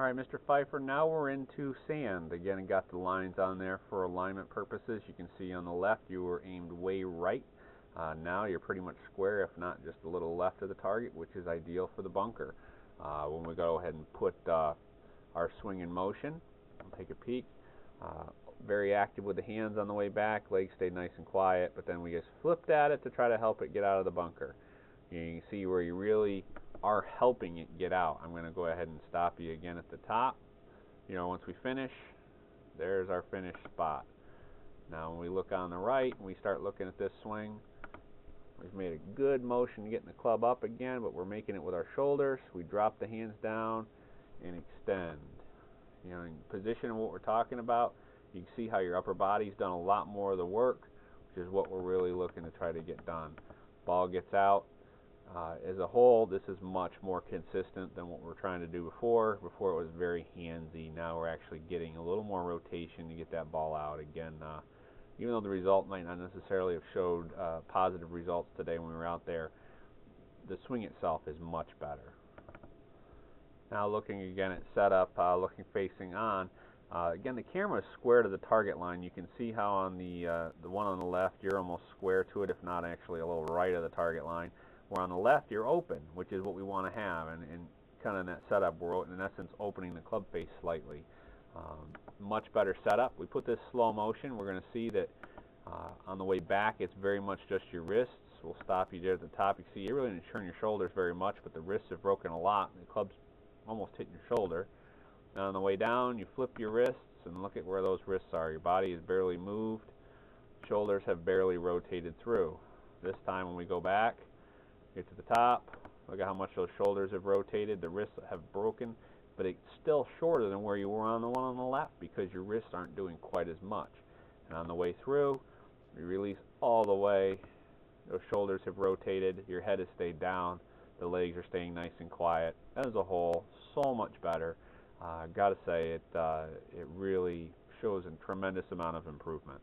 Alright, Mr. Pfeiffer, now we're into sand. Again, I got the lines on there for alignment purposes. You can see on the left you were aimed way right. Now you're pretty much square, if not just a little left of the target, which is ideal for the bunker. When we go ahead and put our swing in motion, we'll take a peek. Very active with the hands on the way back, legs stayed nice and quiet, but then we just flipped at it to try to help it get out of the bunker. You can see where you really are helping it get out. I'm going to go ahead and stop you again at the top. Once we finish, there's our finished spot. Now when we look on the right and we start looking at this swing, we've made a good motion getting the club up again, but we're making it with our shoulders. We drop the hands down and extend. In position of what we're talking about, you can see how your upper body's done a lot more of the work, which is what we're really looking to try to get done. Ball gets out. As a whole, this is much more consistent than what we're trying to do before. Before it was very handsy. Now we're actually getting a little more rotation to get that ball out. Again, even though the result might not necessarily have showed positive results today when we were out there, the swing itself is much better. Now looking again at setup, looking facing on. Again, the camera is square to the target line. You can see how on the one on the left, you're almost square to it, if not actually a little right of the target line. Where on the left, you're open, which is what we want to have. And kind of in that setup, we're in essence opening the club face slightly. Much better setup. We put this slow motion. We're going to see that on the way back, it's very much just your wrists. We'll stop you there at the top. You see, you really didn't turn your shoulders very much, but the wrists have broken a lot. The club's almost hitting your shoulder. Now on the way down, you flip your wrists and look at where those wrists are. Your body is barely moved. Shoulders have barely rotated through. This time when we go back, get to the top, look at how much those shoulders have rotated. The wrists have broken, but it's still shorter than where you were on the one on the left because your wrists aren't doing quite as much. And on the way through, we release all the way. Those shoulders have rotated. Your head has stayed down. The legs are staying nice and quiet. As a whole, so much better. Got to say, it really shows a tremendous amount of improvement.